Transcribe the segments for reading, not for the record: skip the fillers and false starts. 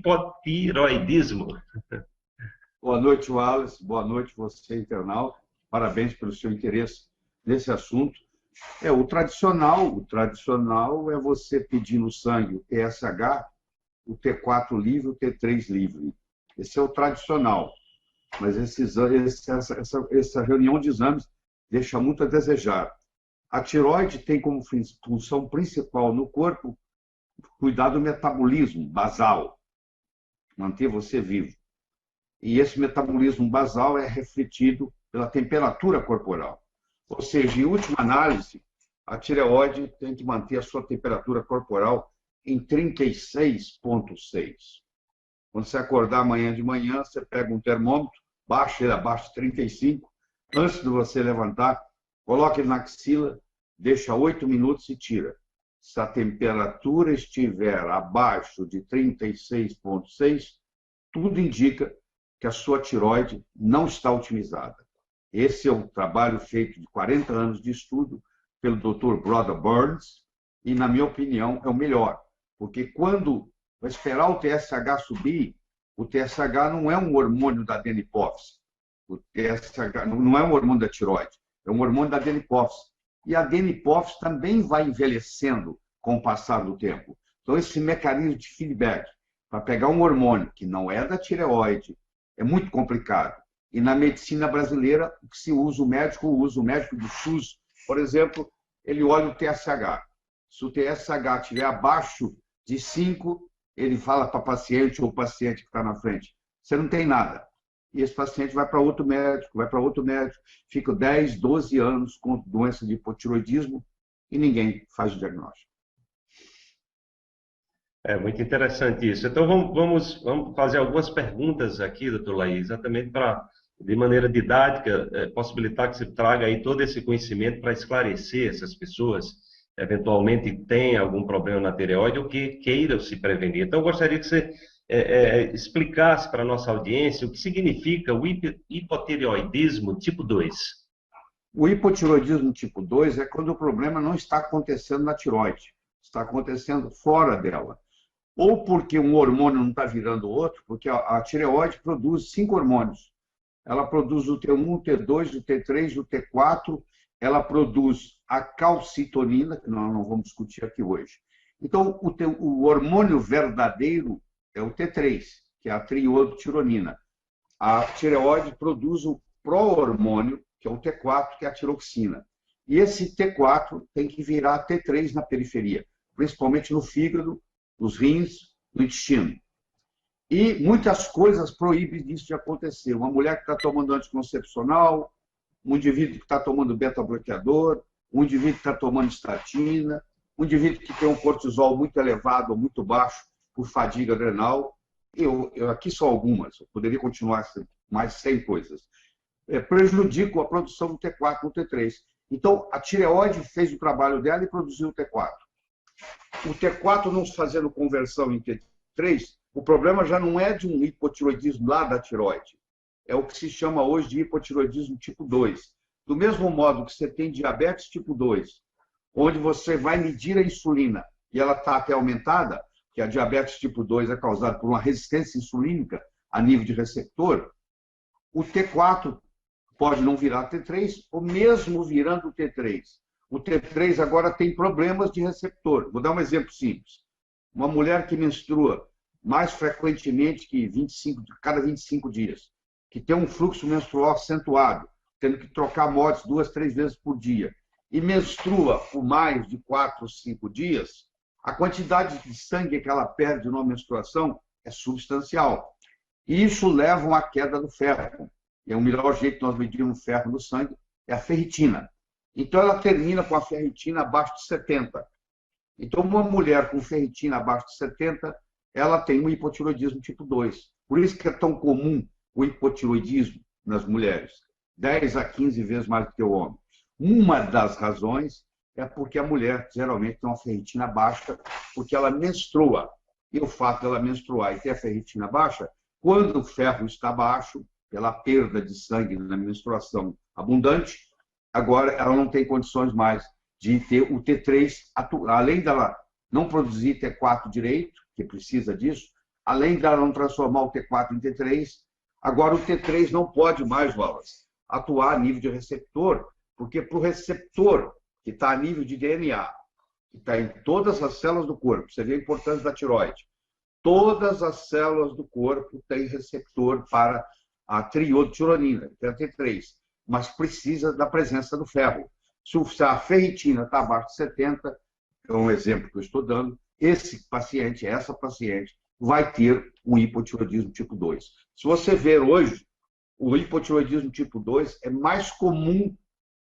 hipotiroidismo? Boa noite, Wallace. Boa noite, você, internauta. Parabéns pelo seu interesse nesse assunto. O tradicional é você pedir no sangue o TSH, o T4 livre, o T3 livre. Esse é o tradicional. Mas essa reunião de exames deixa muito a desejar. A tireoide tem como função principal no corpo cuidar do metabolismo basal, manter você vivo. E esse metabolismo basal é refletido pela temperatura corporal. Ou seja, em última análise, a tireoide tem que manter a sua temperatura corporal em 36,6. Quando você acordar amanhã de manhã, você pega um termômetro, baixa ele abaixo de 35, antes de você levantar, coloca ele na axila, deixa 8 minutos e tira. Se a temperatura estiver abaixo de 36,6, tudo indica que a sua tireoide não está otimizada. Esse é um trabalho feito de 40 anos de estudo pelo Dr. Brother Burns e, na minha opinião, é o melhor. Porque quando vai esperar o TSH subir, o TSH não é um hormônio da adenohipófise. O TSH não é um hormônio da tireoide, é um hormônio da adenohipófise. E a adenohipófise também vai envelhecendo com o passar do tempo. Então, esse mecanismo de feedback para pegar um hormônio que não é da tireoide é muito complicado. E na medicina brasileira, o que se usa, o médico do SUS, por exemplo, ele olha o TSH. Se o TSH estiver abaixo de 5, ele fala para o paciente ou o paciente que está na frente, você não tem nada. E esse paciente vai para outro médico, fica 10, 12 anos com doença de hipotiroidismo e ninguém faz o diagnóstico. É muito interessante isso. Então, vamos fazer algumas perguntas aqui, doutor Laís, exatamente para, de maneira didática, possibilitar que você traga aí todo esse conhecimento para esclarecer essas pessoas, eventualmente têm algum problema na tireoide ou que queiram se prevenir. Então, eu gostaria que você explicasse para a nossa audiência o que significa o hipotireoidismo tipo 2. O hipotireoidismo tipo 2 é quando o problema não está acontecendo na tireoide, está acontecendo fora dela. Ou porque um hormônio não está virando outro, porque a tireoide produz 5 hormônios. Ela produz o T1, o T2, o T3, o T4, ela produz a calcitonina, que nós não vamos discutir aqui hoje. Então, o hormônio verdadeiro é o T3, que é a triiodotironina. A tireoide produz o pró-hormônio, que é o T4, que é a tiroxina. E esse T4 tem que virar T3 na periferia, principalmente no fígado, nos rins, no intestino. E muitas coisas proíbem disso de acontecer. Uma mulher que está tomando anticoncepcional, um indivíduo que está tomando beta-bloqueador, um indivíduo que está tomando estatina, um indivíduo que tem um cortisol muito elevado ou muito baixo por fadiga adrenal. Aqui só algumas, eu poderia continuar mais 100 coisas. Prejudicam a produção do T4 no T3. Então, a tireoide fez o trabalho dela e produziu o T4. O T4 não fazendo conversão em T3, o problema já não é de um hipotiroidismo lá da tireoide. É o que se chama hoje de hipotiroidismo tipo 2. Do mesmo modo que você tem diabetes tipo 2, onde você vai medir a insulina e ela está até aumentada, que a diabetes tipo 2 é causada por uma resistência insulínica a nível de receptor, o T4 pode não virar T3, ou mesmo virando T3. O T3 agora tem problemas de receptor. Vou dar um exemplo simples. Uma mulher que menstrua mais frequentemente que cada 25 dias, que tem um fluxo menstrual acentuado, tendo que trocar mods 2, 3 vezes por dia, e menstrua por mais de 4 ou 5 dias, a quantidade de sangue que ela perde numa menstruação é substancial. E isso leva a uma queda do ferro. E o melhor jeito de nós medirmos ferro no sangue é a ferritina. Então, ela termina com a ferritina abaixo de 70. Então, uma mulher com ferritina abaixo de 70, ela tem um hipotiroidismo tipo 2. Por isso que é tão comum o hipotiroidismo nas mulheres. 10 a 15 vezes mais do que o homem. Uma das razões é porque a mulher geralmente tem uma ferritina baixa, porque ela menstrua. E o fato dela menstruar e ter a ferritina baixa, quando o ferro está baixo, pela perda de sangue na menstruação abundante, agora ela não tem condições mais de ter o T3, além dela não produzir T4 direito, que precisa disso, além de ela não transformar o T4 em T3, agora o T3 não pode mais, Wallace, atuar a nível de receptor, porque para o receptor que está a nível de DNA, que está em todas as células do corpo, você vê a importância da tireoide, todas as células do corpo têm receptor para a triiodtironina, que é a T3, mas precisa da presença do ferro. Se a ferritina está abaixo de 70, é um exemplo que eu estou dando, esse paciente, essa paciente, vai ter um hipotireoidismo tipo 2. Se você ver hoje, o hipotireoidismo tipo 2 é mais comum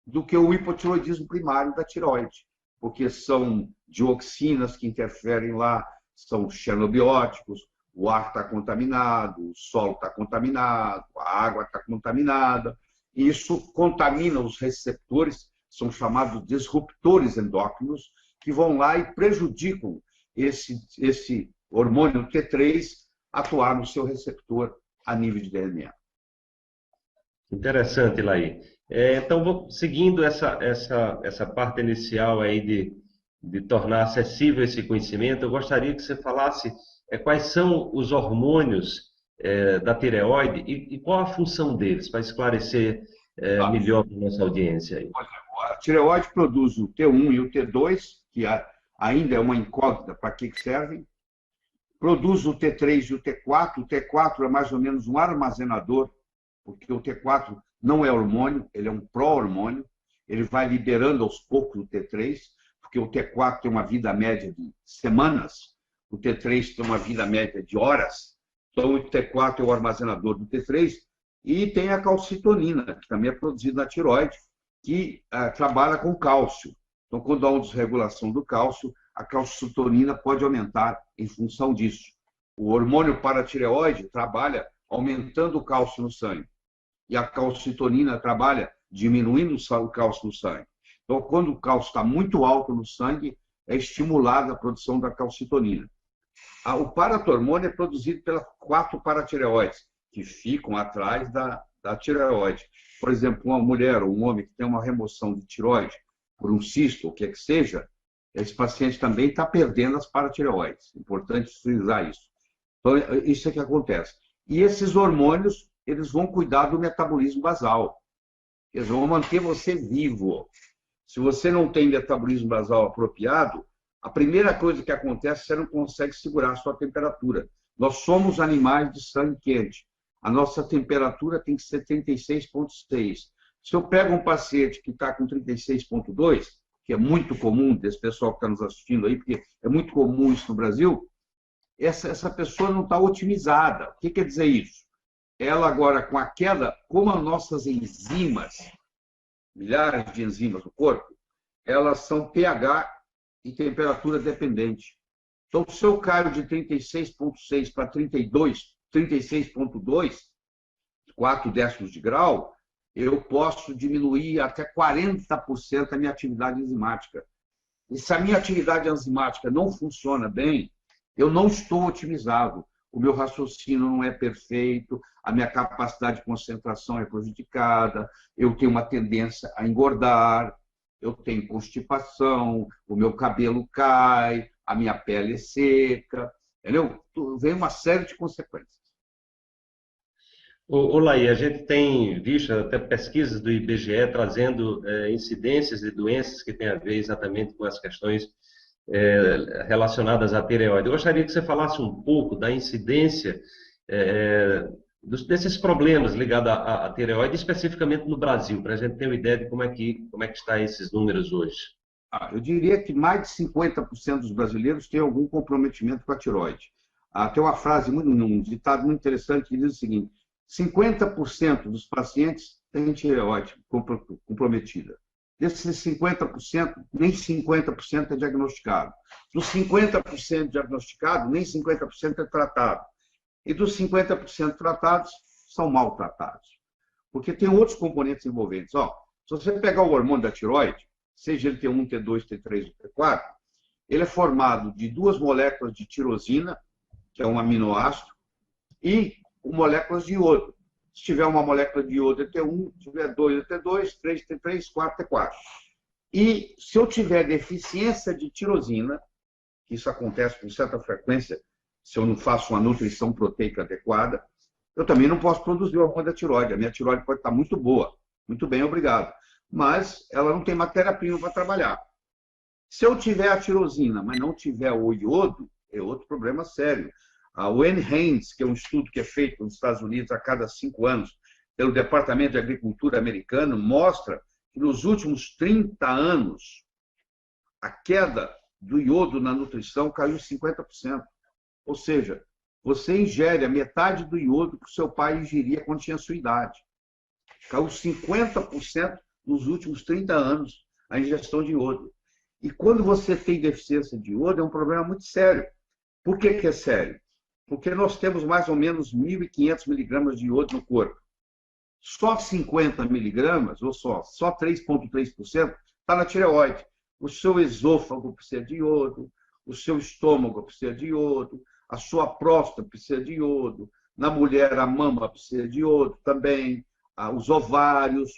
do que o hipotireoidismo primário da tireoide, porque são dioxinas que interferem lá, são xenobióticos, o ar está contaminado, o solo está contaminado, a água está contaminada, e isso contamina os receptores, são chamados disruptores endócrinos, que vão lá e prejudicam esse hormônio T3 atuar no seu receptor a nível de DNA. Interessante, Laí. Então, seguindo essa parte inicial aí de tornar acessível esse conhecimento, eu gostaria que você falasse quais são os hormônios da tireoide e qual a função deles, para esclarecer melhor para a nossa audiência aí. A tireoide produz o T1 e o T2, que ainda é uma incógnita para que servem. Produz o T3 e o T4. O T4 é mais ou menos um armazenador, porque o T4 não é hormônio, ele é um pró-hormônio. Ele vai liberando aos poucos o T3, porque o T4 tem uma vida média de semanas, o T3 tem uma vida média de horas. Então, o T4 é o armazenador do T3. E tem a calcitonina, que também é produzida na tireoide, que trabalha com cálcio. Então, quando há uma desregulação do cálcio, a calcitonina pode aumentar em função disso. O hormônio paratireoide trabalha aumentando o cálcio no sangue. E a calcitonina trabalha diminuindo o cálcio no sangue. Então, quando o cálcio está muito alto no sangue, é estimulada a produção da calcitonina. O paratormônio é produzido pelas 4 paratireoides, que ficam atrás da tireoide. Por exemplo, uma mulher ou um homem que tem uma remoção de tireoide por um cisto, ou o que é que seja, esse paciente também está perdendo as paratireoides. Importante frisar isso. Então, isso é que acontece. E esses hormônios, eles vão cuidar do metabolismo basal. Eles vão manter você vivo. Se você não tem metabolismo basal apropriado, a primeira coisa que acontece, você não consegue segurar a sua temperatura. Nós somos animais de sangue quente. A nossa temperatura tem que ser 36,6. Se eu pego um paciente que está com 36,2, que é muito comum desse pessoal que está nos assistindo aí, porque é muito comum isso no Brasil, essa pessoa não está otimizada. O que quer dizer isso? Ela agora, com a queda, como as nossas enzimas, milhares de enzimas do corpo, elas são pH e temperatura dependente. Então, se eu caio de 36,6 para 36,2, 4 décimos de grau, eu posso diminuir até 40% a minha atividade enzimática. E se a minha atividade enzimática não funciona bem, eu não estou otimizado. O meu raciocínio não é perfeito, a minha capacidade de concentração é prejudicada, eu tenho uma tendência a engordar, eu tenho constipação, o meu cabelo cai, a minha pele é seca, entendeu? Vem uma série de consequências. Laí, a gente tem visto até pesquisas do IBGE trazendo incidências de doenças que têm a ver exatamente com as questões relacionadas à tireoide. Eu gostaria que você falasse um pouco da incidência desses problemas ligados à tireoide, especificamente no Brasil, para a gente ter uma ideia de como é que estão esses números hoje. Eu diria que mais de 50% dos brasileiros têm algum comprometimento com a tireoide. Tem uma frase, um ditado muito interessante que diz o seguinte: 50% dos pacientes têm tireoide comprometida. Desses 50%, nem 50% é diagnosticado. Dos 50% diagnosticado, nem 50% é tratado. E dos 50% tratados, são mal tratados. Porque tem outros componentes envolventes. Se você pegar o hormônio da tireoide, seja ele T1, T2, T3 ou T4, ele é formado de 2 moléculas de tirosina, que é um aminoácido, e moléculas de iodo. Se tiver uma molécula de iodo é T1, se tiver 2 é T2, 3 é T3, 4 é T4. E se eu tiver deficiência de tirosina, que isso acontece com certa frequência se eu não faço uma nutrição proteica adequada, eu também não posso produzir o hormônio da tireoide. A minha tireoide pode estar muito boa, muito bem, obrigado, mas ela não tem matéria-prima para trabalhar. Se eu tiver a tirosina, mas não tiver o iodo, é outro problema sério. O NHANES, que é um estudo que é feito nos Estados Unidos a cada 5 anos pelo Departamento de Agricultura americano, mostra que nos últimos 30 anos a queda do iodo na nutrição caiu 50%. Ou seja, você ingere a metade do iodo que o seu pai ingeria quando tinha a sua idade. Caiu 50% nos últimos 30 anos a ingestão de iodo. E quando você tem deficiência de iodo, é um problema muito sério. Por que é sério? Porque nós temos mais ou menos 1.500 miligramas de iodo no corpo. Só 50 miligramas, ou só 3,3% está na tireoide. O seu esôfago precisa de iodo, o seu estômago precisa de iodo, a sua próstata precisa de iodo, na mulher a mama precisa de iodo também, os ovários,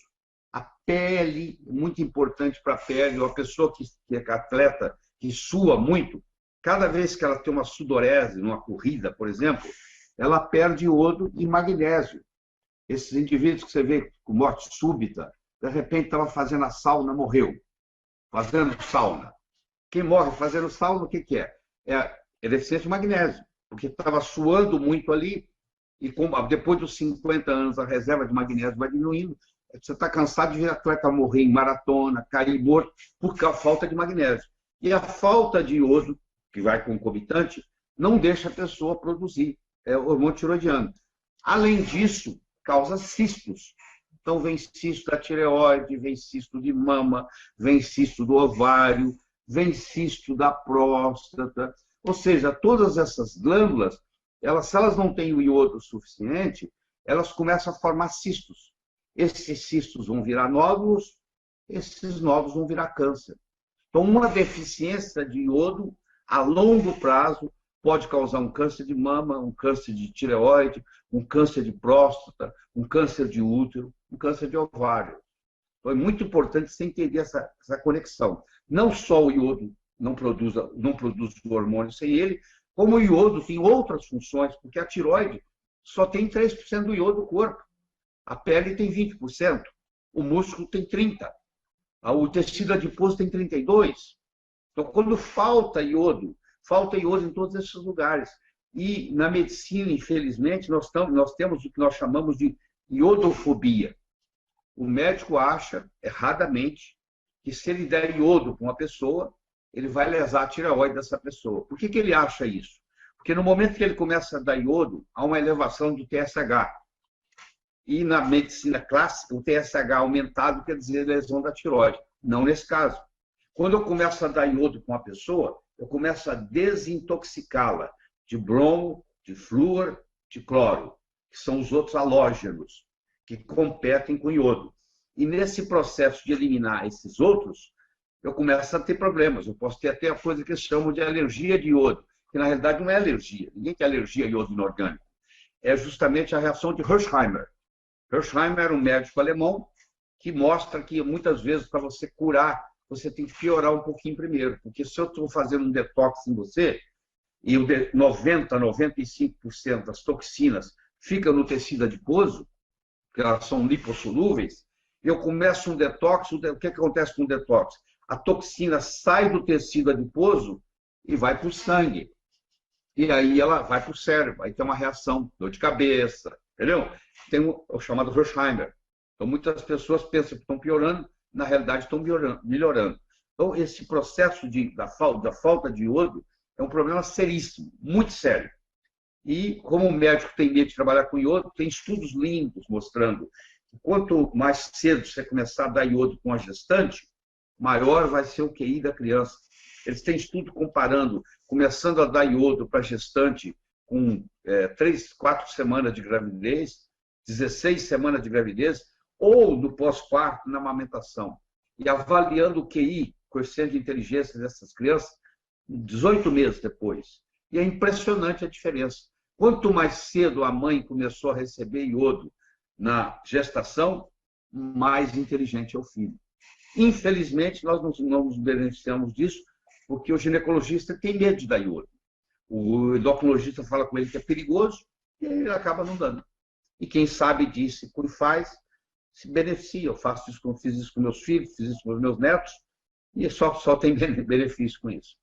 a pele, muito importante para a pele, uma pessoa que é atleta, que sua muito, cada vez que ela tem uma sudorese, numa corrida, por exemplo, ela perde iodo e magnésio. Esses indivíduos que você vê com morte súbita, de repente estava fazendo a sauna, morreu. Fazendo sauna. Quem morre fazendo sauna, o que é? É deficiência de magnésio, porque estava suando muito ali, e depois dos 50 anos a reserva de magnésio vai diminuindo, você está cansado de ver atleta morrer em maratona, cair morto, por falta de magnésio. E a falta de iodo, que vai concomitante, não deixa a pessoa produzir o hormônio tiroidiano. Além disso, causa cistos. Então, vem cisto da tireoide, vem cisto de mama, vem cisto do ovário, vem cisto da próstata. Ou seja, todas essas glândulas, se elas não têm o iodo suficiente, elas começam a formar cistos. Esses cistos vão virar nódulos, esses nódulos vão virar câncer. Então, uma deficiência de iodo, a longo prazo, pode causar um câncer de mama, um câncer de tireoide, um câncer de próstata, um câncer de útero, um câncer de ovário. Então, é muito importante você entender essa conexão. Não só o iodo não produz o hormônio sem ele, como o iodo tem outras funções, porque a tireoide só tem 3% do iodo do corpo. A pele tem 20%, o músculo tem 30%, o tecido adiposo tem 32%. Então, quando falta iodo em todos esses lugares. E na medicina, infelizmente, nós temos o que nós chamamos de iodofobia. O médico acha, erradamente, que se ele der iodo para uma pessoa, ele vai lesar a tireoide dessa pessoa. Por que ele acha isso? Porque no momento que ele começa a dar iodo, há uma elevação do TSH. E na medicina clássica, o TSH aumentado quer dizer lesão da tireoide. Não nesse caso. Quando eu começo a dar iodo para uma pessoa, eu começo a desintoxicá-la de bromo, de flúor, de cloro, que são os outros halógenos que competem com iodo. E nesse processo de eliminar esses outros, eu começo a ter problemas. Eu posso ter até a coisa que eles chamam de alergia de iodo, que na realidade não é alergia. Ninguém tem alergia a iodo inorgânico. É justamente a reação de Hersheimer. Hersheimer era um médico alemão que mostra que muitas vezes para você curar, você tem que piorar um pouquinho primeiro. Porque se eu estou fazendo um detox em você, e 90%, 95% das toxinas ficam no tecido adiposo, porque elas são lipossolúveis, eu começo um detox, o que acontece com o detox? A toxina sai do tecido adiposo e vai para o sangue. E aí ela vai para o cérebro, aí tem uma reação, dor de cabeça, entendeu? Tem o chamado Hersheimer. Então, muitas pessoas pensam que estão piorando, na realidade estão melhorando. Então, esse processo da falta de iodo é um problema seríssimo, muito sério. E, como o médico tem medo de trabalhar com iodo, tem estudos lindos mostrando que quanto mais cedo você começar a dar iodo com a gestante, maior vai ser o QI da criança. Eles têm estudo comparando, começando a dar iodo para gestante com 3, 4 semanas de gravidez, 16 semanas de gravidez, ou no pós-parto, na amamentação. E avaliando o QI, coeficiente de inteligência dessas crianças, 18 meses depois. E é impressionante a diferença. Quanto mais cedo a mãe começou a receber iodo na gestação, mais inteligente é o filho. Infelizmente, nós não nos beneficiamos disso, porque o ginecologista tem medo de dar iodo. O endocrinologista fala com ele que é perigoso e ele acaba não dando. E quem sabe disso e faz, se beneficia. Eu fiz isso com meus filhos, fiz isso com os meus netos, e só tem benefício com isso.